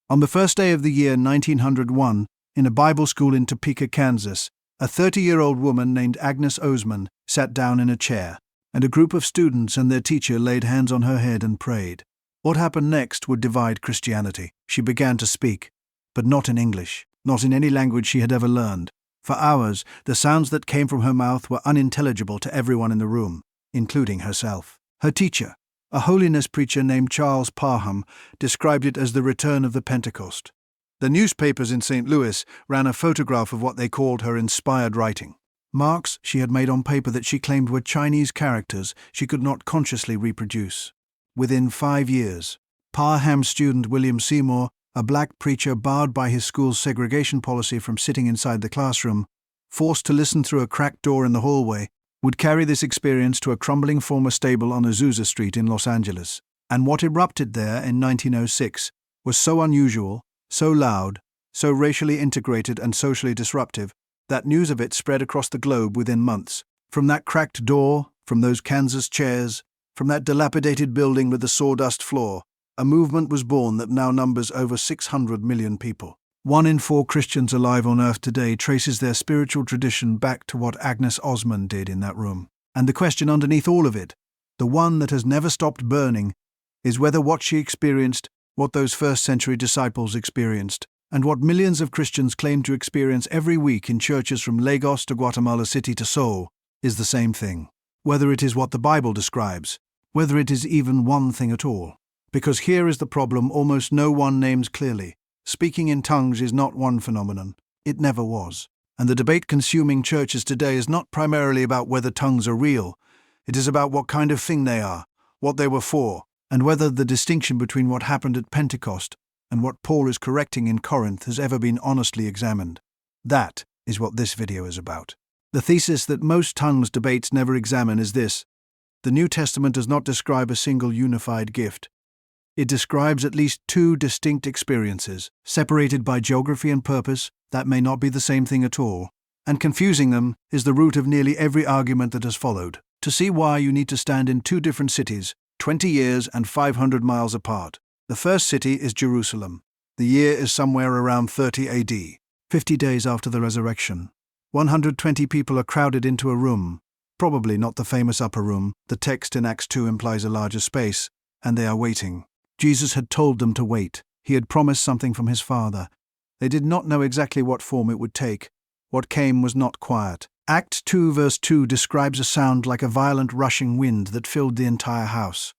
On the first day of the year 1901, in a Bible school in Topeka, Kansas, a 30-year-old woman named Agnes Ozman sat down in a chair, and a group of students and their teacher laid hands on her head and prayed. What happened next would divide Christianity. She began to speak, but not in English, not in any language she had ever learned. For hours, the sounds that came from her mouth were unintelligible to everyone in the room, including herself. Her teacher, a holiness preacher named Charles Parham, described it as the return of the Pentecost. The newspapers in St. Louis ran a photograph of what they called her inspired writing. Marks she had made on paper that she claimed were Chinese characters she could not consciously reproduce. Within 5 years, Parham's student William Seymour, a black preacher barred by his school's segregation policy from sitting inside the classroom, forced to listen through a cracked door in the hallway, would carry this experience to a crumbling former stable on Azusa Street in Los Angeles. And what erupted there in 1906 was so unusual, so loud, so racially integrated and socially disruptive, that news of it spread across the globe within months. From that cracked door, from those Kansas chairs, from that dilapidated building with the sawdust floor, a movement was born that now numbers over 600 million people. 1 in 4 Christians alive on earth today traces their spiritual tradition back to what Agnes Ozman did in that room. And the question underneath all of it, the one that has never stopped burning, is whether what she experienced, what those first-century disciples experienced, and what millions of Christians claim to experience every week in churches from Lagos to Guatemala City to Seoul, is the same thing. Whether it is what the Bible describes, whether it is even one thing at all. Because here is the problem almost no one names clearly. Speaking in tongues is not one phenomenon. It never was. And the debate consuming churches today is not primarily about whether tongues are real. It is about what kind of thing they are, what they were for, and whether the distinction between what happened at Pentecost and what Paul is correcting in Corinth has ever been honestly examined. That is what this video is about. The thesis that most tongues debates never examine is this: the New Testament does not describe a single unified gift. It describes at least 2 distinct experiences, separated by geography and purpose that may not be the same thing at all, and confusing them is the root of nearly every argument that has followed. To see why, you need to stand in 2 different cities, 20 years and 500 miles apart. The first city is Jerusalem. The year is somewhere around 30 AD, 50 days after the resurrection. 120 people are crowded into a room, probably not the famous upper room. The text in Acts 2 implies a larger space, and they are waiting. Jesus had told them to wait. He had promised something from his Father. They did not know exactly what form it would take. What came was not quiet. Acts 2 verse 2 describes a sound like a violent rushing wind that filled the entire house.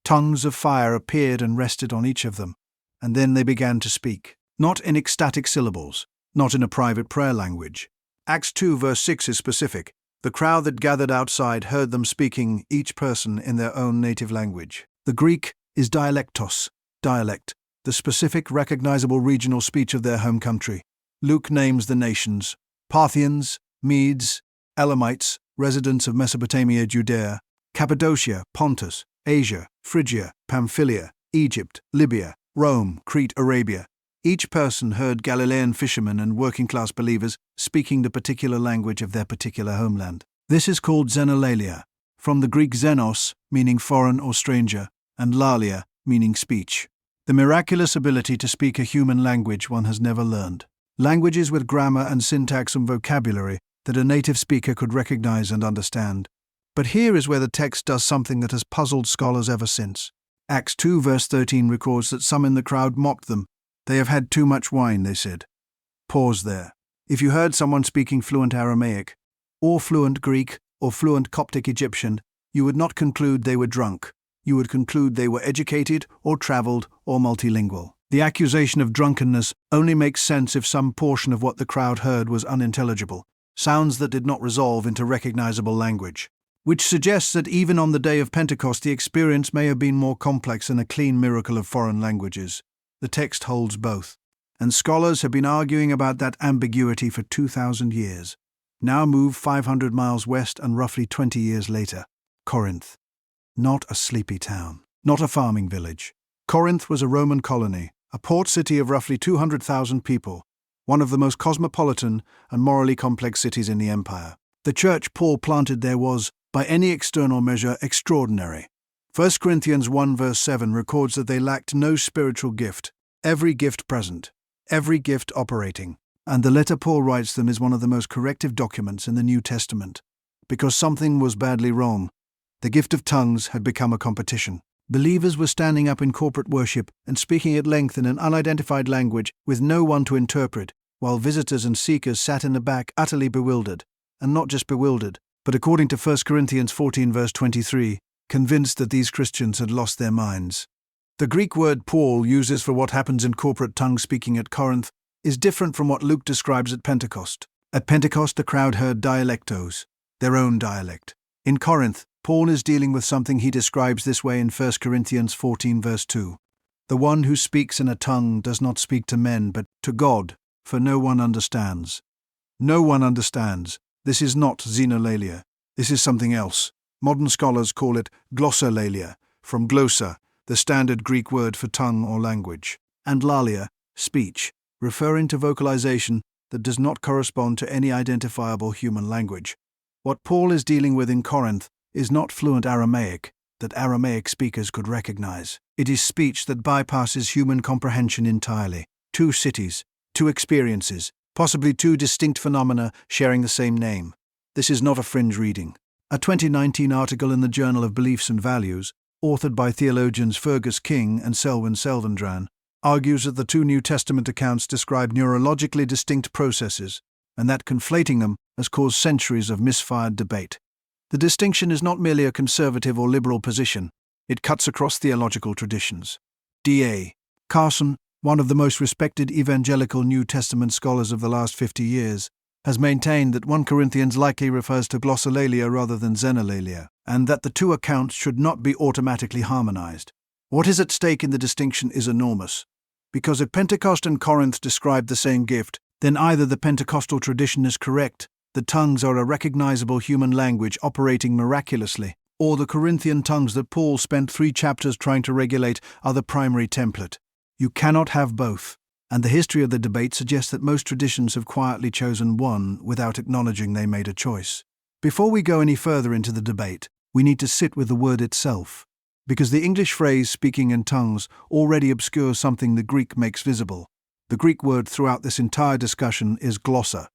Tongues of fire appeared and rested on each of them, and then they began to speak. Not in ecstatic syllables, not in a private prayer language. Acts 2 verse 6 is specific. The crowd that gathered outside heard them speaking, each person in their own native language. The Greek is dialectos, dialect, the specific recognizable regional speech of their home country. Luke names the nations: Parthians, Medes, Elamites, residents of Mesopotamia, Judea, Cappadocia, Pontus, Asia, Phrygia, Pamphylia, Egypt, Libya, Rome, Crete, Arabia. Each person heard Galilean fishermen and working-class believers speaking the particular language of their particular homeland. This is called xenolalia, from the Greek xenos, meaning foreign or stranger, and lalia, meaning speech. The miraculous ability to speak a human language one has never learned. Languages with grammar and syntax and vocabulary that a native speaker could recognize and understand. But here is where the text does something that has puzzled scholars ever since. Acts 2 verse 13 records that some in the crowd mocked them. They have had too much wine, they said. Pause there. If you heard someone speaking fluent Aramaic, or fluent Greek, or fluent Coptic Egyptian, you would not conclude they were drunk. You would conclude they were educated, or traveled, or multilingual. The accusation of drunkenness only makes sense if some portion of what the crowd heard was unintelligible, sounds that did not resolve into recognizable language. Which suggests that even on the day of Pentecost the experience may have been more complex than a clean miracle of foreign languages. The text holds both, and scholars have been arguing about that ambiguity for 2,000 years. Now move 500 miles west and roughly 20 years later. Corinth. Not a sleepy town, not a farming village. Corinth was a Roman colony, a port city of roughly 200,000 people, one of the most cosmopolitan and morally complex cities in the empire. The church Paul planted there was, by any external measure, extraordinary. 1 Corinthians 1 verse 7 records that they lacked no spiritual gift. every gift present, every gift operating. And the letter Paul writes them is one of the most corrective documents in the New Testament. Because something was badly wrong. The gift of tongues had become a competition. Believers were standing up in corporate worship and speaking at length in an unidentified language with no one to interpret, while visitors and seekers sat in the back utterly bewildered, and not just bewildered, but according to 1 Corinthians 14 verse 23, convinced that these Christians had lost their minds. The Greek word Paul uses for what happens in corporate tongue speaking at Corinth is different from what Luke describes at Pentecost. At Pentecost the crowd heard dialectos, their own dialect. In Corinth, Paul is dealing with something he describes this way in 1 Corinthians 14 verse 2. The one who speaks in a tongue does not speak to men but to God, for no one understands. No one understands. This is not xenolalia. This is something else. Modern scholars call it glossolalia, from glōssa, the standard Greek word for tongue or language, and lalia, speech, referring to vocalization that does not correspond to any identifiable human language. What Paul is dealing with in Corinth is not fluent Aramaic that Aramaic speakers could recognize. It is speech that bypasses human comprehension entirely. Two cities, two experiences, possibly two distinct phenomena sharing the same name. This is not a fringe reading. A 2019 article in the Journal of Beliefs and Values, authored by theologians Fergus King and Selwyn Selvendran, argues that the two New Testament accounts describe neurologically distinct processes, and that conflating them has caused centuries of misfired debate. The distinction is not merely a conservative or liberal position, it cuts across theological traditions. D.A. Carson, one of the most respected evangelical New Testament scholars of the last 50 years, has maintained that 1 Corinthians likely refers to glossolalia rather than xenolalia, and that the two accounts should not be automatically harmonized. What is at stake in the distinction is enormous. Because if Pentecost and Corinth describe the same gift, then either the Pentecostal tradition is correct, the tongues are a recognizable human language operating miraculously, or the Corinthian tongues that Paul spent 3 chapters trying to regulate are the primary template. You cannot have both, and the history of the debate suggests that most traditions have quietly chosen one without acknowledging they made a choice. Before we go any further into the debate, we need to sit with the word itself, because the English phrase speaking in tongues already obscures something the Greek makes visible. The Greek word throughout this entire discussion is glōssa.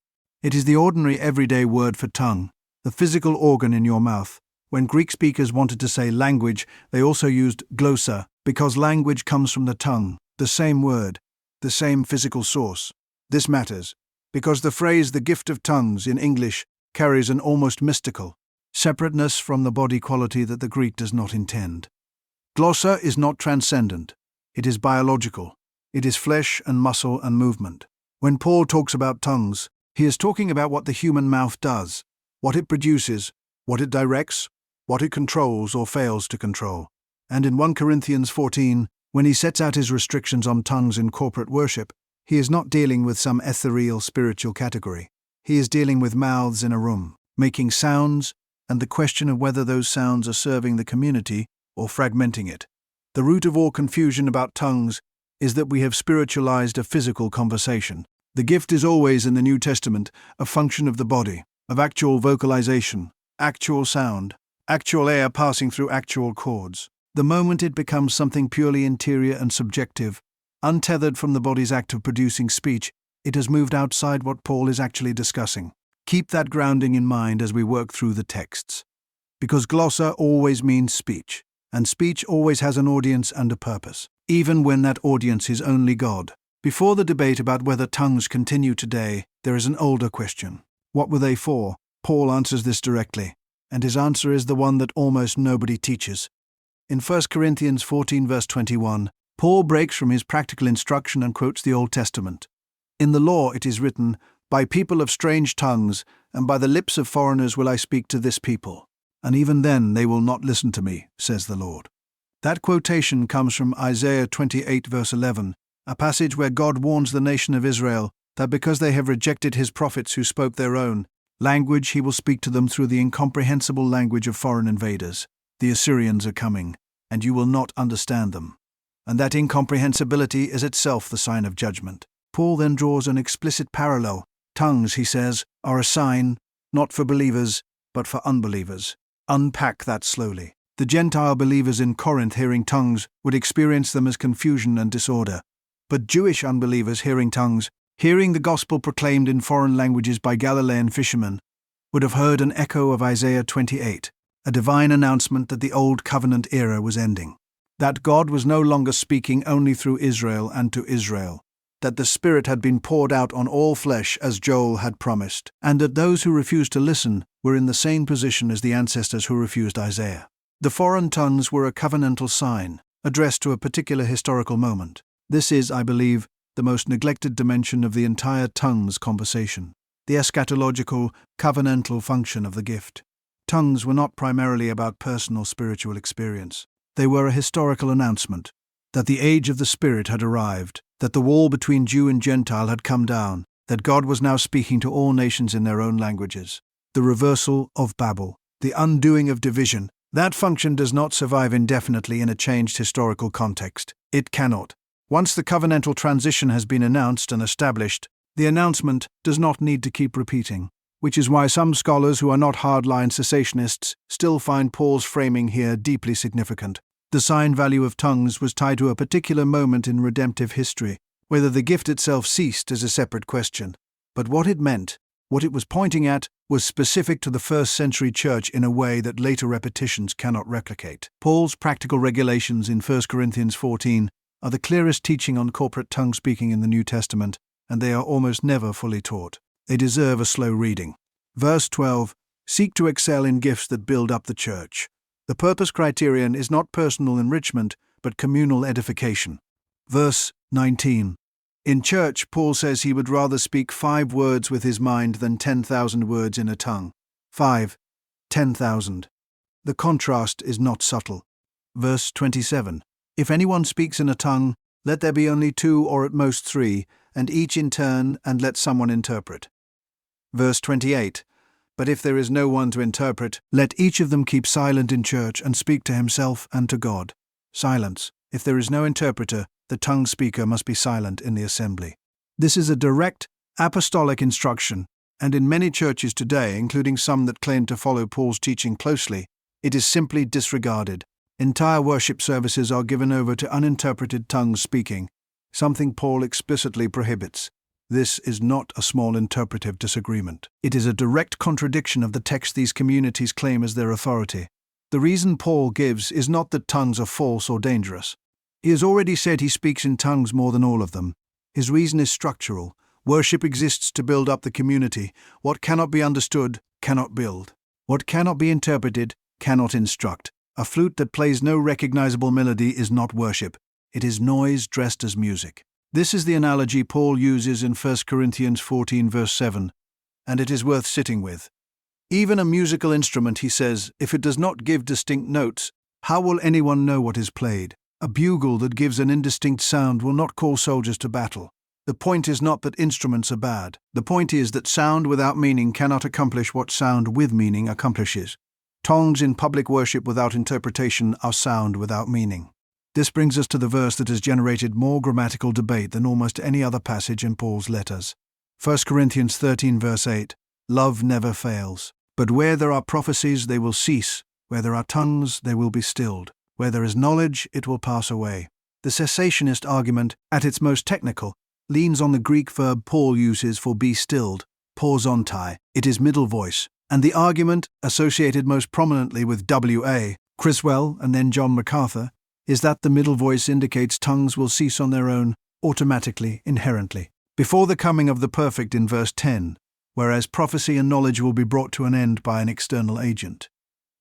It is the ordinary everyday word for tongue, the physical organ in your mouth. When Greek speakers wanted to say language, they also used glōssa, because language comes from the tongue, the same word, the same physical source. This matters, because the phrase the gift of tongues in English carries an almost mystical separateness from the body quality that the Greek does not intend. Glōssa is not transcendent, it is biological, it is flesh and muscle and movement. When Paul talks about tongues, he is talking about what the human mouth does, what it produces, what it directs, what it controls or fails to control. And in 1 Corinthians 14, when he sets out his restrictions on tongues in corporate worship, he is not dealing with some ethereal spiritual category. He is dealing with mouths in a room, making sounds, and the question of whether those sounds are serving the community or fragmenting it. The root of all confusion about tongues is that we have spiritualized a physical conversation. The gift is always in the New Testament a function of the body, of actual vocalization, actual sound, actual air passing through actual chords. The moment it becomes something purely interior and subjective, untethered from the body's act of producing speech, it has moved outside what Paul is actually discussing. Keep that grounding in mind as we work through the texts. Because glōssa always means speech, and speech always has an audience and a purpose, even when that audience is only God. Before the debate about whether tongues continue today, there is an older question. What were they for? Paul answers this directly, and his answer is the one that almost nobody teaches. In 1 Corinthians 14 verse 21, Paul breaks from his practical instruction and quotes the Old Testament. In the law it is written, "By people of strange tongues, and by the lips of foreigners will I speak to this people. And even then they will not listen to me, says the Lord." That quotation comes from Isaiah 28 verse 11, a passage where God warns the nation of Israel that because they have rejected his prophets who spoke their own language, he will speak to them through the incomprehensible language of foreign invaders. The Assyrians are coming, and you will not understand them. And that incomprehensibility is itself the sign of judgment. Paul then draws an explicit parallel. Tongues, he says, are a sign, not for believers, but for unbelievers. Unpack that slowly. The Gentile believers in Corinth hearing tongues would experience them as confusion and disorder. But Jewish unbelievers hearing tongues, hearing the gospel proclaimed in foreign languages by Galilean fishermen, would have heard an echo of Isaiah 28, a divine announcement that the Old Covenant era was ending, that God was no longer speaking only through Israel and to Israel, that the Spirit had been poured out on all flesh as Joel had promised, and that those who refused to listen were in the same position as the ancestors who refused Isaiah. The foreign tongues were a covenantal sign, addressed to a particular historical moment. This is, I believe, the most neglected dimension of the entire tongues conversation, the eschatological, covenantal function of the gift. Tongues were not primarily about personal spiritual experience. They were a historical announcement that the age of the Spirit had arrived, that the wall between Jew and Gentile had come down, that God was now speaking to all nations in their own languages. The reversal of Babel, the undoing of division, that function does not survive indefinitely in a changed historical context. It cannot. Once the covenantal transition has been announced and established, the announcement does not need to keep repeating, which is why some scholars who are not hardline cessationists still find Paul's framing here deeply significant. The sign value of tongues was tied to a particular moment in redemptive history. Whether the gift itself ceased is a separate question. But what it meant, what it was pointing at, was specific to the first-century church in a way that later repetitions cannot replicate. Paul's practical regulations in 1 Corinthians 14 are the clearest teaching on corporate tongue-speaking in the New Testament, and they are almost never fully taught. They deserve a slow reading. Verse 12, seek to excel in gifts that build up the church. The purpose criterion is not personal enrichment, but communal edification. Verse 19. In church, Paul says he would rather speak 5 words with his mind than 10,000 words in a tongue. 5. 10,000. The contrast is not subtle. Verse 27. If anyone speaks in a tongue, let there be only 2 or at most 3, and each in turn, and let someone interpret. Verse 28. But if there is no one to interpret, let each of them keep silent in church and speak to himself and to God. Silence. If there is no interpreter, the tongue speaker must be silent in the assembly. This is a direct, apostolic instruction, and in many churches today, including some that claim to follow Paul's teaching closely, it is simply disregarded. Entire worship services are given over to uninterpreted tongue speaking, something Paul explicitly prohibits. This is not a small interpretive disagreement. It is a direct contradiction of the text these communities claim as their authority. The reason Paul gives is not that tongues are false or dangerous. He has already said he speaks in tongues more than all of them. His reason is structural. Worship exists to build up the community. What cannot be understood cannot build. What cannot be interpreted cannot instruct. A flute that plays no recognizable melody is not worship. It is noise dressed as music. This is the analogy Paul uses in 1 Corinthians 14 verse 7, and it is worth sitting with. Even a musical instrument, he says, if it does not give distinct notes, how will anyone know what is played? A bugle that gives an indistinct sound will not call soldiers to battle. The point is not that instruments are bad. The point is that sound without meaning cannot accomplish what sound with meaning accomplishes. Tongues in public worship without interpretation are sound without meaning. This brings us to the verse that has generated more grammatical debate than almost any other passage in Paul's letters. 1 Corinthians 13 verse 8, love never fails. But where there are prophecies, they will cease. Where there are tongues, they will be stilled. Where there is knowledge, it will pass away. The cessationist argument, at its most technical, leans on the Greek verb Paul uses for be stilled, pausontai. It is middle voice. And the argument, associated most prominently with W.A. Criswell and then John MacArthur, is that the middle voice indicates tongues will cease on their own, automatically, inherently, before the coming of the perfect in verse 10, whereas prophecy and knowledge will be brought to an end by an external agent.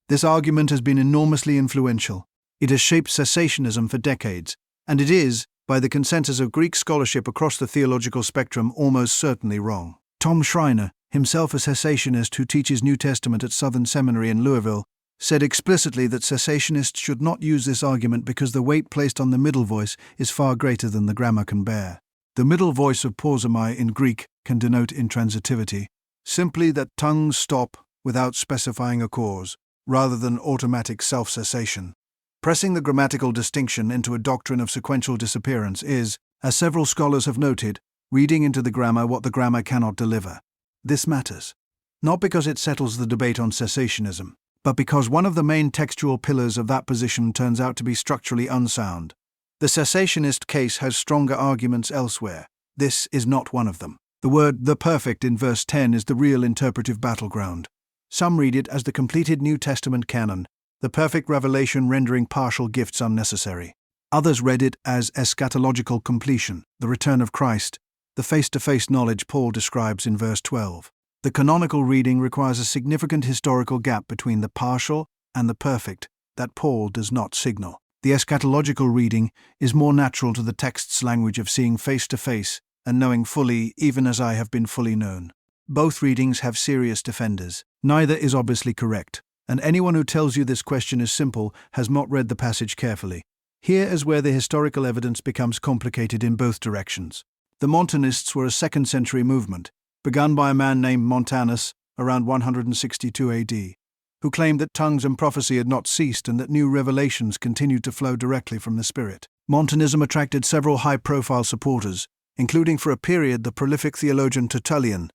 This argument has been enormously influential. It has shaped cessationism for decades, and it is, by the consensus of Greek scholarship across the theological spectrum, almost certainly wrong. Tom Schreiner, himself a cessationist who teaches New Testament at Southern Seminary in Louisville, said explicitly that cessationists should not use this argument because the weight placed on the middle voice is far greater than the grammar can bear. The middle voice of pausomai in Greek can denote intransitivity, simply that tongues stop without specifying a cause, rather than automatic self-cessation. Pressing the grammatical distinction into a doctrine of sequential disappearance is, as several scholars have noted, reading into the grammar what the grammar cannot deliver. This matters, not because it settles the debate on cessationism, but because one of the main textual pillars of that position turns out to be structurally unsound. The cessationist case has stronger arguments elsewhere. This is not one of them. The word "the perfect" in verse 10 is the real interpretive battleground. Some read it as the completed New Testament canon, the perfect revelation rendering partial gifts unnecessary. Others read it as eschatological completion, the return of Christ, the face-to-face knowledge Paul describes in verse 12. The canonical reading requires a significant historical gap between the partial and the perfect that Paul does not signal. The eschatological reading is more natural to the text's language of seeing face-to-face and knowing fully, even as I have been fully known. Both readings have serious defenders. Neither is obviously correct, and anyone who tells you this question is simple has not read the passage carefully. Here is where the historical evidence becomes complicated in both directions. The Montanists were a 2nd century movement, begun by a man named Montanus around 162 AD, who claimed that tongues and prophecy had not ceased and that new revelations continued to flow directly from the Spirit. Montanism attracted several high-profile supporters, including for a period the prolific theologian Tertullian.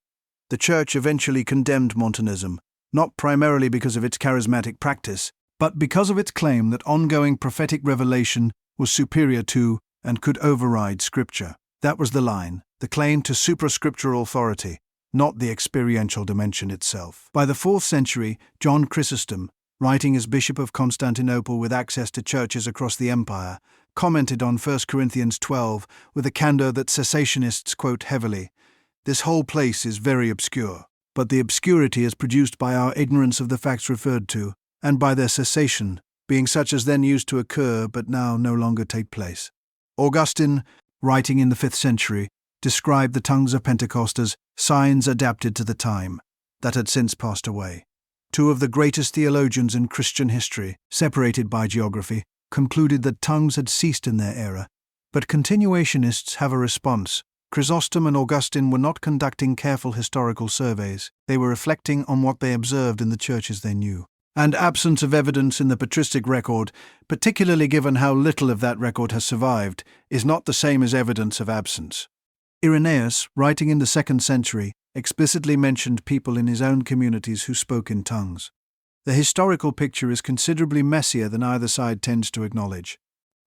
The Church eventually condemned Montanism, not primarily because of its charismatic practice, but because of its claim that ongoing prophetic revelation was superior to and could override Scripture. That was the line, the claim to suprascriptural authority, not the experiential dimension itself. By the 4th century, John Chrysostom, writing as Bishop of Constantinople with access to churches across the empire, commented on 1 Corinthians 12 with a candor that cessationists quote heavily. This whole place is very obscure, but the obscurity is produced by our ignorance of the facts referred to, and by their cessation, being such as then used to occur but now no longer take place. Augustine, writing in the 5th century, described the tongues of Pentecost as signs adapted to the time, that had since passed away. Two of the greatest theologians in Christian history, separated by geography, concluded that tongues had ceased in their era. But continuationists have a response. Chrysostom and Augustine were not conducting careful historical surveys. They were reflecting on what they observed in the churches they knew. And absence of evidence in the patristic record, particularly given how little of that record has survived, is not the same as evidence of absence. Irenaeus, writing in the 2nd century, explicitly mentioned people in his own communities who spoke in tongues. The historical picture is considerably messier than either side tends to acknowledge.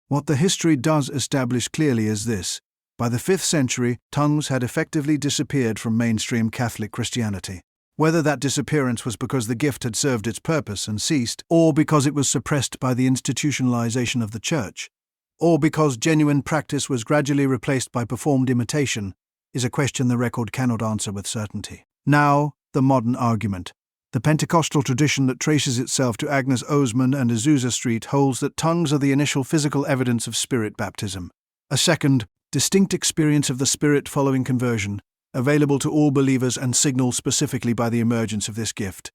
What the history does establish clearly is this: by the 5th century, tongues had effectively disappeared from mainstream Catholic Christianity. Whether that disappearance was because the gift had served its purpose and ceased, or because it was suppressed by the institutionalization of the Church, or because genuine practice was gradually replaced by performed imitation, is a question the record cannot answer with certainty. Now, the modern argument. The Pentecostal tradition that traces itself to Agnes, Ozman and Azusa Street holds that tongues are the initial physical evidence of Spirit baptism. A second, distinct experience of the Spirit following conversion, available to all believers and signaled specifically by the emergence of this gift.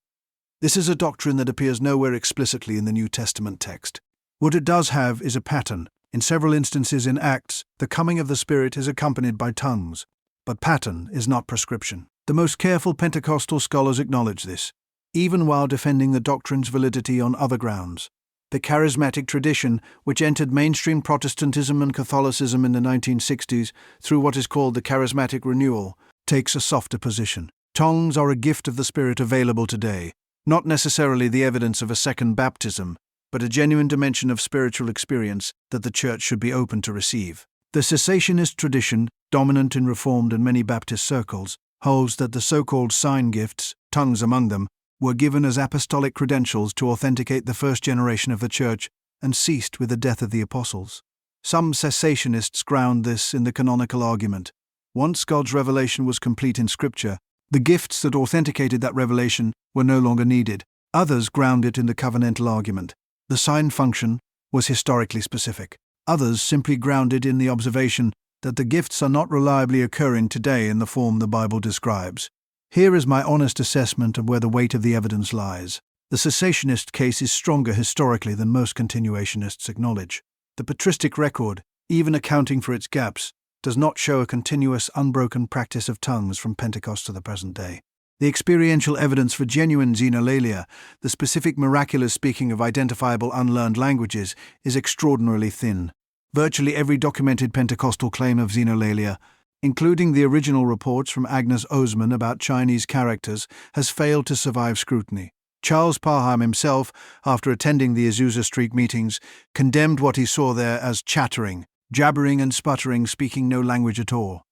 This is a doctrine that appears nowhere explicitly in the New Testament text. What it does have is a pattern. In several instances in Acts, the coming of the Spirit is accompanied by tongues, but pattern is not prescription. The most careful Pentecostal scholars acknowledge this, even while defending the doctrine's validity on other grounds. The charismatic tradition, which entered mainstream Protestantism and Catholicism in the 1960s through what is called the charismatic renewal, takes a softer position. Tongues are a gift of the Spirit available today, not necessarily the evidence of a second baptism, but a genuine dimension of spiritual experience that the Church should be open to receive. The cessationist tradition, dominant in Reformed and many Baptist circles, holds that the so-called sign gifts, tongues among them, were given as apostolic credentials to authenticate the first generation of the Church and ceased with the death of the apostles. Some cessationists ground this in the canonical argument. Once God's revelation was complete in Scripture, the gifts that authenticated that revelation were no longer needed. Others ground it in the covenantal argument. The sign function was historically specific. Others simply ground it in the observation that the gifts are not reliably occurring today in the form the Bible describes. Here is my honest assessment of where the weight of the evidence lies. The cessationist case is stronger historically than most continuationists acknowledge. The patristic record, even accounting for its gaps, does not show a continuous, unbroken practice of tongues from Pentecost to the present day. The experiential evidence for genuine xenolalia, the specific miraculous speaking of identifiable unlearned languages, is extraordinarily thin. Virtually every documented Pentecostal claim of xenolalia, including the original reports from Agnes Ozman about Chinese characters, has failed to survive scrutiny. Charles Parham himself, after attending the Azusa Street meetings, condemned what he saw there as chattering, jabbering and sputtering, speaking no language at all.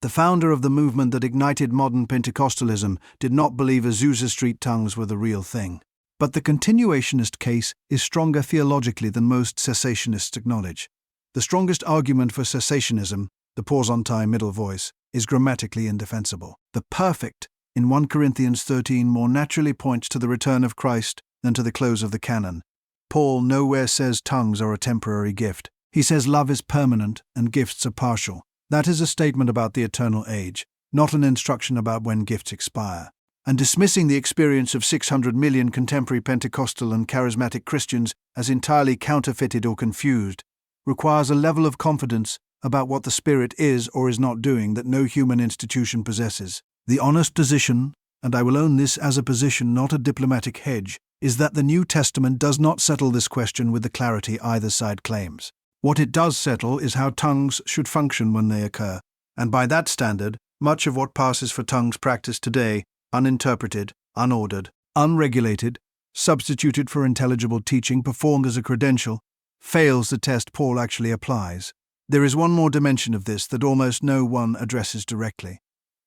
The founder of the movement that ignited modern Pentecostalism did not believe Azusa Street tongues were the real thing. But the continuationist case is stronger theologically than most cessationists acknowledge. The strongest argument for cessationism, the pausontai middle voice, is grammatically indefensible. The perfect, in 1 Corinthians 13, more naturally points to the return of Christ than to the close of the canon. Paul nowhere says tongues are a temporary gift. He says love is permanent and gifts are partial. That is a statement about the eternal age, not an instruction about when gifts expire. And dismissing the experience of 600 million contemporary Pentecostal and charismatic Christians as entirely counterfeited or confused requires a level of confidence about what the Spirit is or is not doing that no human institution possesses. The honest position, and I will own this as a position, not a diplomatic hedge, is that the New Testament does not settle this question with the clarity either side claims. What it does settle is how tongues should function when they occur, and by that standard, much of what passes for tongues practiced today, uninterpreted, unordered, unregulated, substituted for intelligible teaching performed as a credential, fails the test Paul actually applies. There is one more dimension of this that almost no one addresses directly: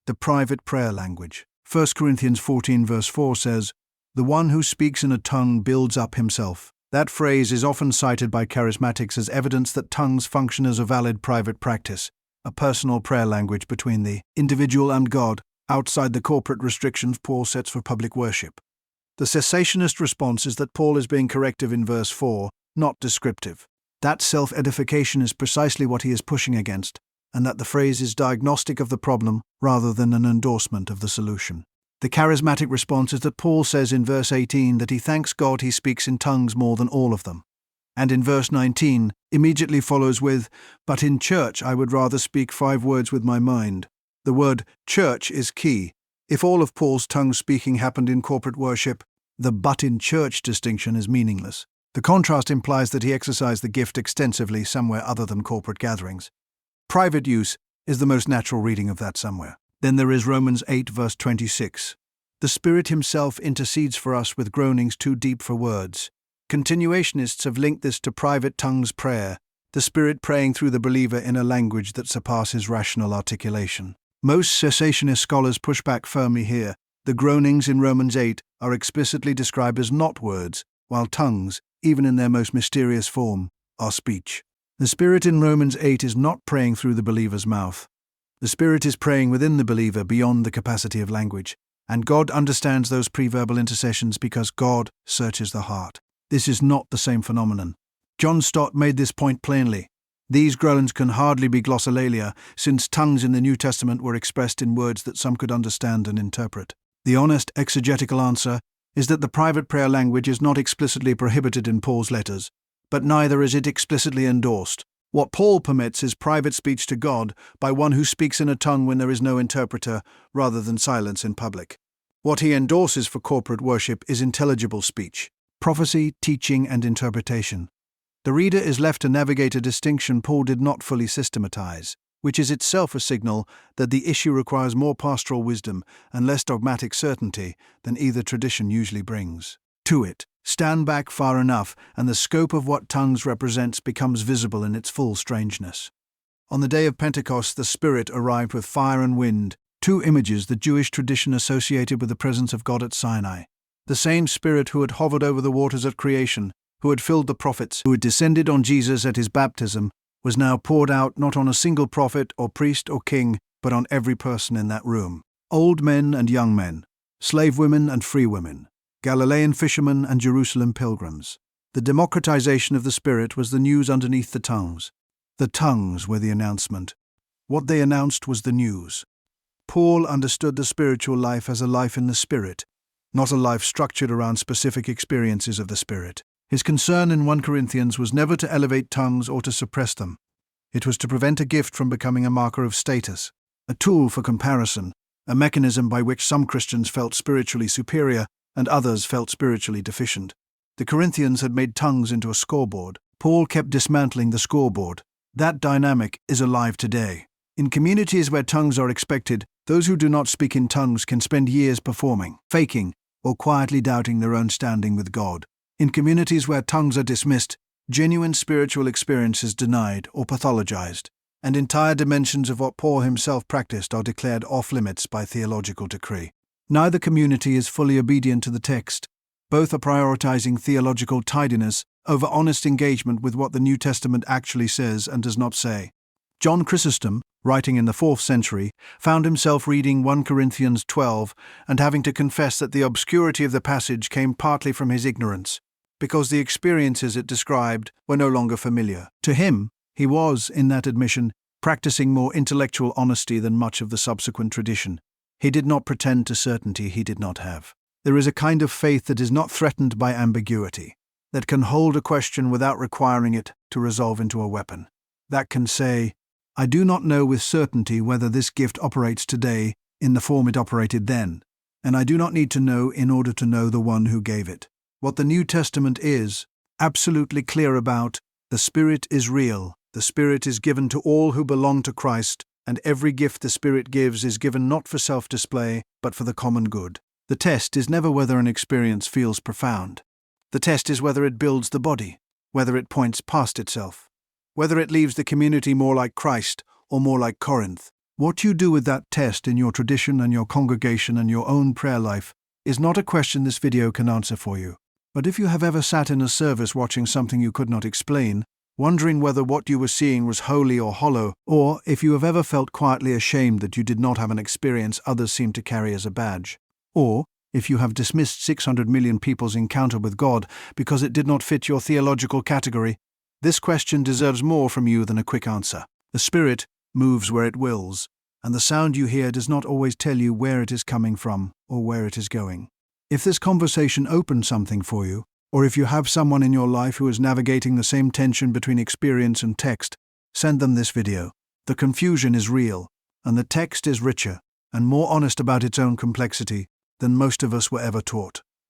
the private prayer language. 1 Corinthians 14 verse 4 says, "The one who speaks in a tongue builds up himself." That phrase is often cited by charismatics as evidence that tongues function as a valid private practice, a personal prayer language between the individual and God, outside the corporate restrictions Paul sets for public worship. The cessationist response is that Paul is being corrective in verse 4, not descriptive. That self-edification is precisely what he is pushing against, and that the phrase is diagnostic of the problem rather than an endorsement of the solution. The charismatic response is that Paul says in verse 18 that he thanks God he speaks in tongues more than all of them. And in verse 19, immediately follows with, "But in church I would rather speak 5 words with my mind." The word church is key. If all of Paul's tongue speaking happened in corporate worship, the "but in church" distinction is meaningless. The contrast implies that he exercised the gift extensively somewhere other than corporate gatherings. Private use is the most natural reading of that somewhere. Then there is Romans 8 verse 26. "The Spirit himself intercedes for us with groanings too deep for words." Continuationists have linked this to private tongues prayer, the Spirit praying through the believer in a language that surpasses rational articulation. Most cessationist scholars push back firmly here. The groanings in Romans 8 are explicitly described as not words, while tongues, even in their most mysterious form, are speech. The Spirit in Romans 8 is not praying through the believer's mouth. The Spirit is praying within the believer beyond the capacity of language, and God understands those pre-verbal intercessions because God searches the heart. This is not the same phenomenon. John Stott made this point plainly. These groans can hardly be glossolalia, since tongues in the New Testament were expressed in words that some could understand and interpret. The honest exegetical answer is that the private prayer language is not explicitly prohibited in Paul's letters, but neither is it explicitly endorsed. What Paul permits is private speech to God by one who speaks in a tongue when there is no interpreter, rather than silence in public. What he endorses for corporate worship is intelligible speech, prophecy, teaching, and interpretation. The reader is left to navigate a distinction Paul did not fully systematize, which is itself a signal that the issue requires more pastoral wisdom and less dogmatic certainty than either tradition usually brings. To it, stand back far enough, and the scope of what tongues represents becomes visible in its full strangeness. On the day of Pentecost, the Spirit arrived with fire and wind, 2 images the Jewish tradition associated with the presence of God at Sinai. The same Spirit who had hovered over the waters at creation, who had filled the prophets, who had descended on Jesus at his baptism, was now poured out not on a single prophet or priest or king, but on every person in that room. Old men and young men, slave women and free women, Galilean fishermen and Jerusalem pilgrims. The democratization of the Spirit was the news underneath the tongues. The tongues were the announcement. What they announced was the news. Paul understood the spiritual life as a life in the Spirit, not a life structured around specific experiences of the Spirit. His concern in 1 Corinthians was never to elevate tongues or to suppress them. It was to prevent a gift from becoming a marker of status, a tool for comparison, a mechanism by which some Christians felt spiritually superior and others felt spiritually deficient. The Corinthians had made tongues into a scoreboard. Paul kept dismantling the scoreboard. That dynamic is alive today. In communities where tongues are expected, those who do not speak in tongues can spend years performing, faking, or quietly doubting their own standing with God. In communities where tongues are dismissed, genuine spiritual experience is denied or pathologized, and entire dimensions of what Paul himself practiced are declared off-limits by theological decree. Neither community is fully obedient to the text. Both are prioritizing theological tidiness over honest engagement with what the New Testament actually says and does not say. John Chrysostom, writing in the 4th century, found himself reading 1 Corinthians 12 and having to confess that the obscurity of the passage came partly from his ignorance, because the experiences it described were no longer familiar. To him, he was, in that admission, practicing more intellectual honesty than much of the subsequent tradition. He did not pretend to certainty he did not have. There is a kind of faith that is not threatened by ambiguity, that can hold a question without requiring it to resolve into a weapon, that can say, I do not know with certainty whether this gift operates today in the form it operated then, and I do not need to know in order to know the one who gave it. What the New Testament is absolutely clear about, the Spirit is real, the Spirit is given to all who belong to Christ, and every gift the Spirit gives is given not for self-display, but for the common good. The test is never whether an experience feels profound. The test is whether it builds the body, whether it points past itself, whether it leaves the community more like Christ or more like Corinth. What you do with that test in your tradition and your congregation and your own prayer life is not a question this video can answer for you. But if you have ever sat in a service watching something you could not explain, wondering whether what you were seeing was holy or hollow, or if you have ever felt quietly ashamed that you did not have an experience others seem to carry as a badge, or if you have dismissed 600 million people's encounter with God because it did not fit your theological category, this question deserves more from you than a quick answer. The Spirit moves where it wills, and the sound you hear does not always tell you where it is coming from or where it is going. If this conversation opened something for you, or if you have someone in your life who is navigating the same tension between experience and text, send them this video. The confusion is real, and the text is richer and more honest about its own complexity than most of us were ever taught.